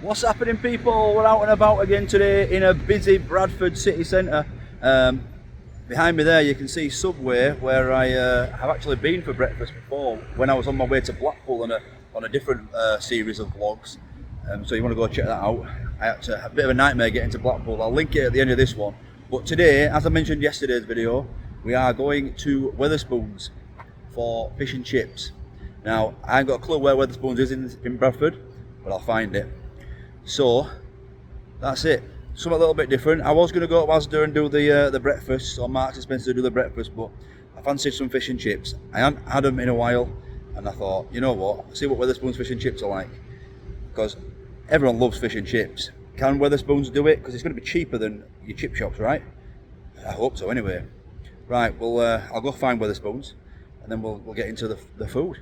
What's happening, people? We're out and about again today in a busy Bradford city centre. Behind me there you can see Subway, where I have actually been for breakfast before when I was on my way to Blackpool on a different series of vlogs. So you want to go check that out. I had a bit of a nightmare getting to Blackpool. I'll link it at the end of this one. But today, as I mentioned yesterday's video, we are going to Wetherspoons for fish and chips. Now, I ain't got a clue where Wetherspoons is in Bradford, but I'll find it. So that's it. Something a little bit different. I was going to go to Asda and do the breakfast, or Marks and Spencer to do the breakfast, but I fancied some fish and chips. I hadn't had them in a while, and I thought, you know what, see what Wetherspoons fish and chips are like, because everyone loves fish and chips. Can Wetherspoons do it? Because it's going to be cheaper than your chip shops, right? I hope so. Anyway, right. Well, I'll go find Wetherspoons, and then we'll get into the food.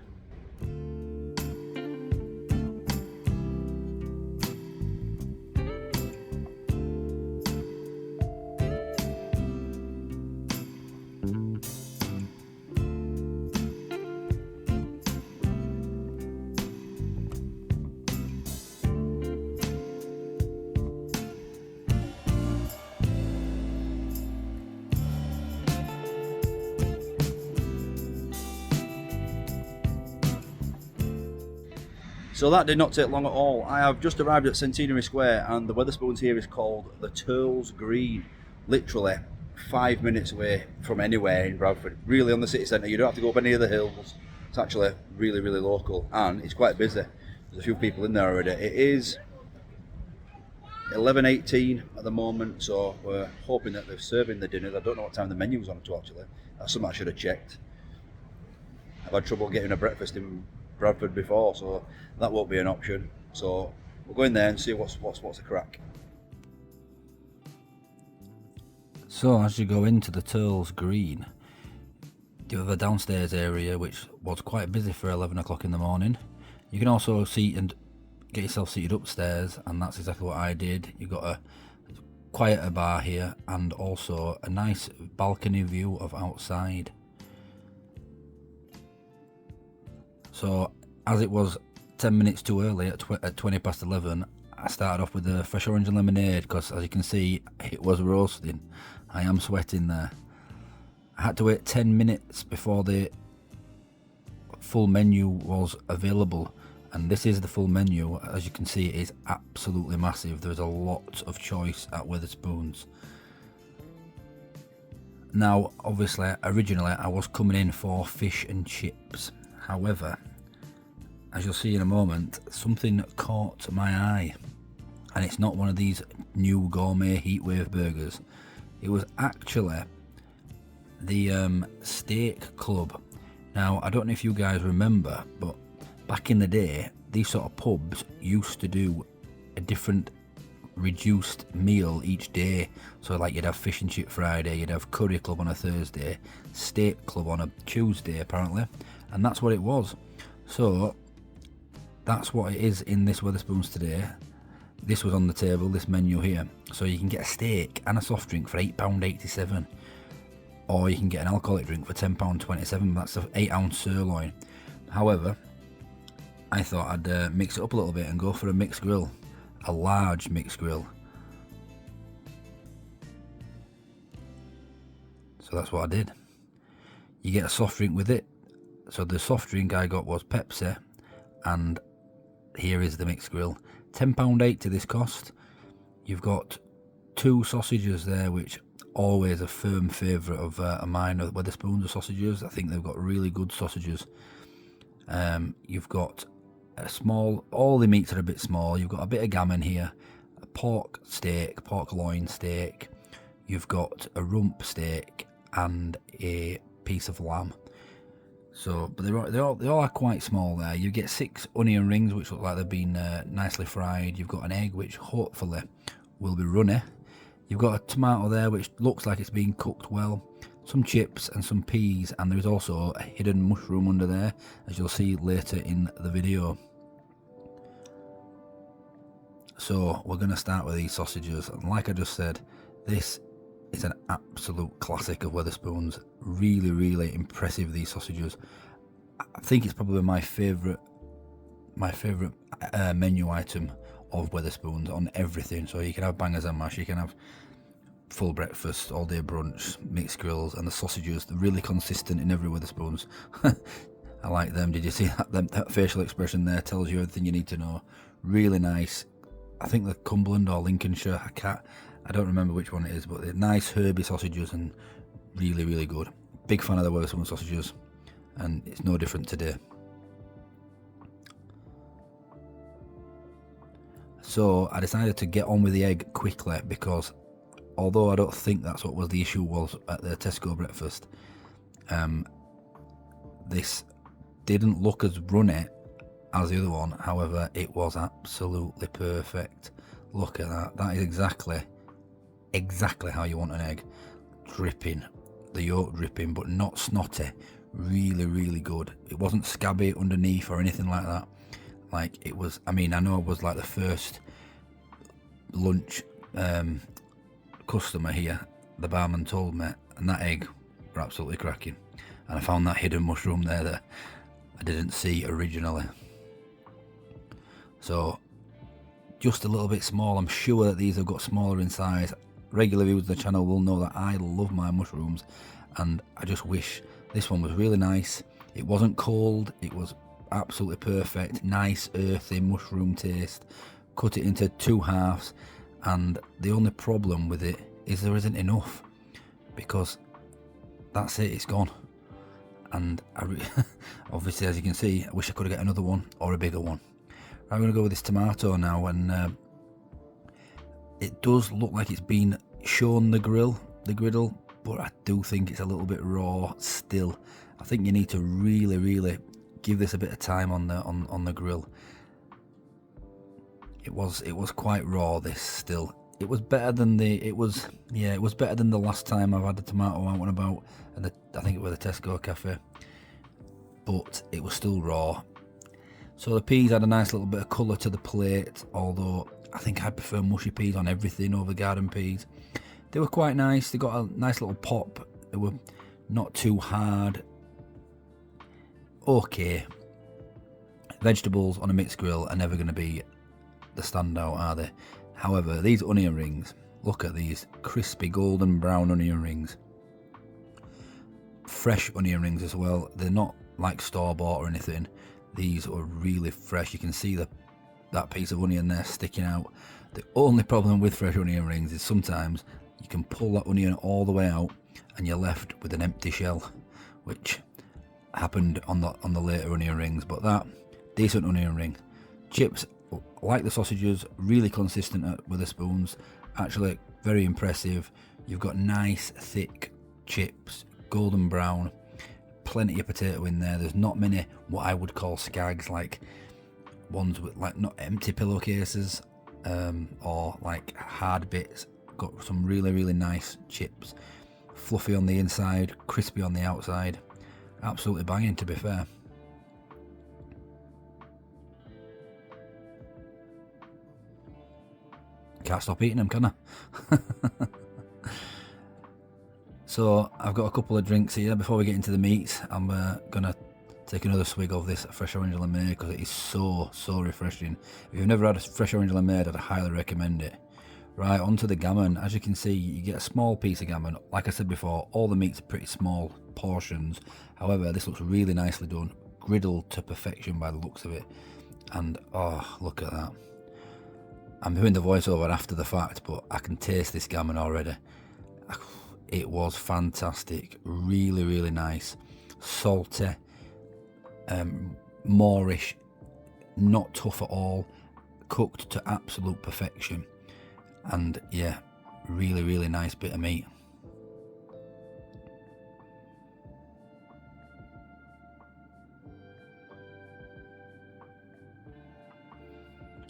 So that did not take long at all. I have just arrived at Centenary Square, and the Wetherspoons here is called the Turles Green. Literally 5 minutes away from anywhere in Bradford. Really on the city centre, you don't have to go up any of the hills. It's actually really, really local, and it's quite busy. There's a few people in there already. It is 11:18 at the moment, so we're hoping that they're serving the dinners. I don't know what time the menu's on to actually. That's something I should have checked. I've had trouble getting a breakfast in Bradford before, so that won't be an option. So we'll go in there and see what's the crack. So as you go into the Turles Green, you have a downstairs area which was quite busy for 11 o'clock in the morning. You can also seat and get yourself seated upstairs, and that's exactly what I did. You've got a quieter bar here and also a nice balcony view of outside. So as it was 10 minutes too early at 20 past 11, I started off with a fresh orange and lemonade because, as you can see, it was roasting. I am sweating there. I had to wait 10 minutes before the full menu was available, and this is the full menu. As you can see, it is absolutely massive. There's a lot of choice at Wetherspoons. Now, obviously, originally I was coming in for fish and chips. However, as you'll see in a moment, something caught my eye, and it's not one of these new gourmet heatwave burgers. It was actually the steak club. Now, I don't know if you guys remember, but back in the day, these sort of pubs used to do a different reduced meal each day. So like you'd have fish and chip Friday, you'd have curry club on a Thursday, steak club on a Tuesday apparently, and that's what it was. So that's what it is in this Wetherspoons today. This was on the table, this menu here. So you can get a steak and a soft drink for £8.87, or you can get an alcoholic drink for £10.27. That's an 8-ounce sirloin. However, I thought I'd mix it up a little bit and go for a mixed grill, a large mixed grill. So that's what I did. You get a soft drink with it. So the soft drink I got was Pepsi, and here is the mixed grill. £10.80 this cost. You've got 2 sausages there, which always a firm favourite of mine, are Wetherspoons sausages. I think they've got really good sausages. You've got a small, all the meats are a bit small. You've got a bit of gammon here, a pork steak, pork loin steak. You've got a rump steak and a piece of lamb. So, but they all are quite small there. You get 6 onion rings, which look like they've been nicely fried. You've got an egg, which hopefully will be runny. You've got a tomato there, which looks like it's been cooked well. Some chips and some peas, and there's also a hidden mushroom under there, as you'll see later in the video. So we're going to start with these sausages, and like I just said, this is an absolute classic of Wetherspoons. Really, really impressive, these sausages. I think it's probably my favourite menu item of Wetherspoons on everything. So you can have bangers and mash, you can have full breakfast, all day brunch, mixed grills, and the sausages, they're really consistent in every Wetherspoons. I like them. Did you see that? That facial expression there tells you everything you need to know. Really nice. I think the Cumberland or Lincolnshire, I don't remember which one it is, but they're nice herby sausages and really, really good. Big fan of the Wetherspoon sausages, and it's no different today. So I decided to get on with the egg quickly, because although I don't think that's what was the issue was at the Tesco breakfast, this didn't look as runny as the other one. However, it was absolutely perfect. Look at that. That is exactly how you want an egg. Dripping, the yolk dripping, but not snotty. Really, really good. It wasn't scabby underneath or anything like that. Like it was, I mean, I know it was like the first lunch customer here, the barman told me, and that egg were absolutely cracking. And I found that hidden mushroom there that I didn't see originally. So just a little bit small. I'm sure that these have got smaller in size. Regular viewers of the channel will know that I love my mushrooms, and I just wish this one was really nice. It wasn't cold, it was absolutely perfect. Nice earthy mushroom taste. Cut it into 2 halves, and the only problem with it is there isn't enough, because that's it, it's gone. And obviously, as you can see, I wish I could have got another one or a bigger one. I'm going to go with this tomato now, and it does look like it's been shown the griddle, but I do think it's a little bit raw still. I think you need to really give this a bit of time on the grill. It was quite raw, this still. It was better than it was better than the last time I've had the tomato out and about, and I think it was the Tesco cafe, but it was still raw. So the peas had a nice little bit of colour to the plate, although I think I prefer mushy peas on everything over garden peas. They were quite nice. They got a nice little pop. They were not too hard. Okay. Vegetables on a mixed grill are never going to be the standout, are they? However, these onion rings, look at these crispy golden brown onion rings. Fresh onion rings as well. They're not like store-bought or anything. These are really fresh. You can see that piece of onion there sticking out. The only problem with fresh onion rings is sometimes you can pull that onion all the way out and you're left with an empty shell, which happened on the later onion rings. But that decent onion ring. Chips, like the sausages, really consistent at Wetherspoons. Actually very impressive. You've got nice thick chips, golden brown, plenty of potato in there. There's not many what I would call skags, like ones with like not empty pillowcases or like hard bits. Got some really nice chips, fluffy on the inside, crispy on the outside. Absolutely banging, to be fair. Can't stop eating them, can I? So I've got a couple of drinks here. Before we get into the meats, I'm gonna take another swig of this fresh orange lemonade because it is so refreshing. If you've never had a fresh orange lemonade, I'd highly recommend it. Right, onto the gammon. As you can see, you get a small piece of gammon. Like I said before, all the meats are pretty small portions. However, this looks really nicely done, griddled to perfection by the looks of it. And oh, look at that. I'm doing the voiceover after the fact, but I can taste this gammon already. It was fantastic, really nice, salty, moorish, not tough at all, cooked to absolute perfection, and yeah, really nice bit of meat.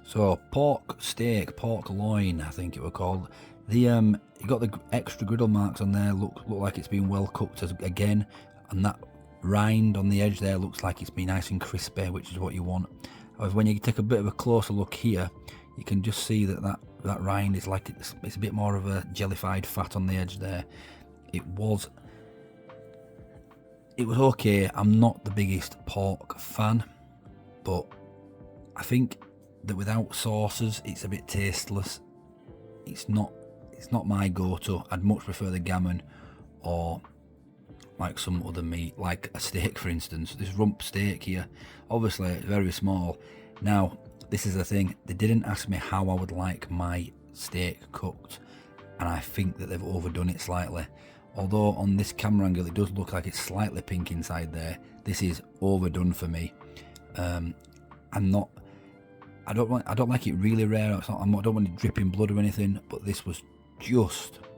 So pork steak, pork loin, I think it was called. You got the extra griddle marks on there. Look like it's been well cooked again, and that rind on the edge there looks like it's been nice and crispy, which is what you want. However, when you take a bit of a closer look here, you can just see that rind is like it's a bit more of a jellified fat on the edge there. It was okay. I'm not the biggest pork fan, but I think that without sauces it's a bit tasteless. It's not my go-to. I'd much prefer the gammon or like some other meat, like a steak for instance. This rump steak here, obviously it's very small. Now this is the thing, they didn't ask me how I would like my steak cooked, and I think that they've overdone it slightly. Although on this camera angle it does look like it's slightly pink inside there, this is overdone for me. I don't like it really rare. I don't want it dripping blood or anything, but this was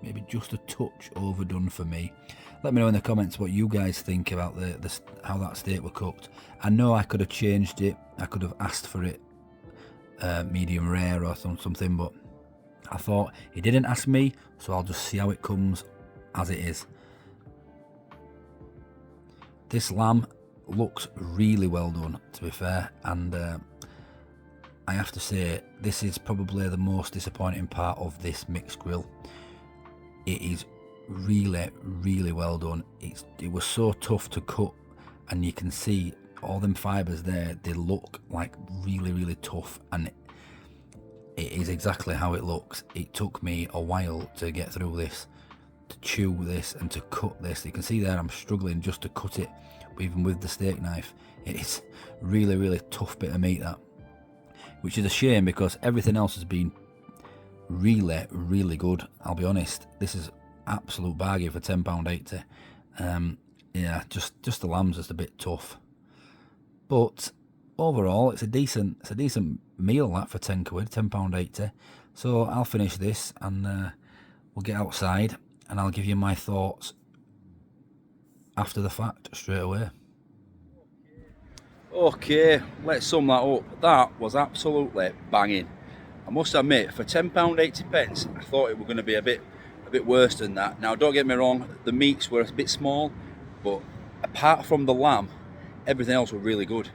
maybe just a touch overdone for me. Let me know in the comments what you guys think about how that steak was cooked. I know I could have changed it. I could have asked for it medium rare or something, but I thought he didn't ask me, so I'll just see how it comes as it is. This lamb looks really well done, to be fair, and I have to say this is probably the most disappointing part of this mixed grill. It is really well done. It was so tough to cut, and you can see all them fibers there, they look like really tough, and it is exactly how it looks. It took me a while to get through this, to chew this and to cut this. You can see there I'm struggling just to cut it, even with the steak knife. It's really tough bit of meat, that, which is a shame because everything else has been really good. I'll be honest, this is absolute bargain for £10.80. Yeah, just the lamb's just a bit tough, but overall it's a decent meal, that, for £10, £10.80. So I'll finish this and we'll get outside and I'll give you my thoughts after the fact straight away. Okay, let's sum that up. That was absolutely banging. I must admit, for £10.80, I thought it was going to be a bit worse than that. Now, don't get me wrong, the meats were a bit small, but apart from the lamb, everything else was really good.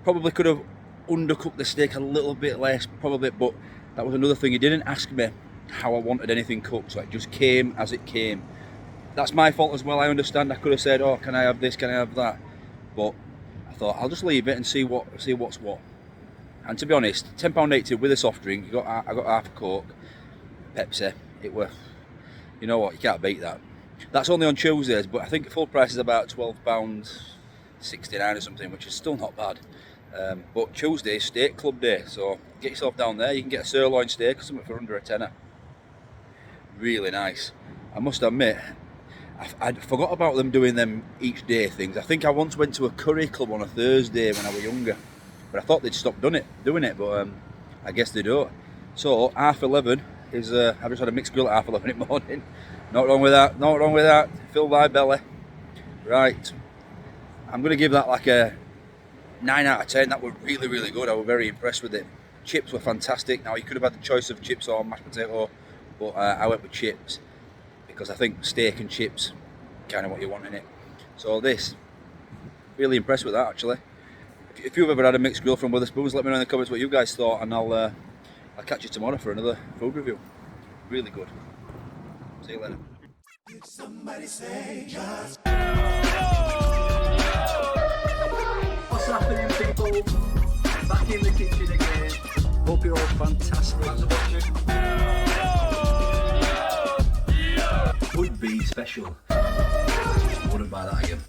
Probably could have undercooked the steak a little bit less, probably, but that was another thing. He didn't ask me how I wanted anything cooked, so it just came as it came. That's my fault as well, I understand. I could have said, oh, can I have this, can I have that? But I thought I'll just leave it and see what's what. And to be honest, £10.80 with a soft drink, I got half a Coke, Pepsi. It were, you know what, you can't beat that. That's only on Tuesdays, but I think full price is about £12.69 or something, which is still not bad. But Tuesday, steak club day, so get yourself down there. You can get a sirloin steak or something for under a tenner. Really nice. I must admit, I forgot about them doing them each day things. I think I once went to a curry club on a Thursday when I was younger, but I thought they'd stopped doing it, but I guess they don't. So 11:30 is, I've just had a mixed grill at 11:30 in the morning. Not wrong with that, fill my belly. Right, I'm going to give that like a 9 out of 10. That was really good. I was very impressed with it. Chips were fantastic. Now, you could have had the choice of chips or mashed potato, but I went with chips because I think steak and chips kind of what you want in it. So this, really impressed with that, actually. If you've ever had a mixed grill from WETHERSPOONS, let me know in the comments what you guys thought, and I'll catch you tomorrow for another food review. Really good. See you later. Did somebody say just... What's happening, people? Back in the kitchen again. Hope you're all fantastic. Thanks for watching. Would be special. Wouldn't buy that again.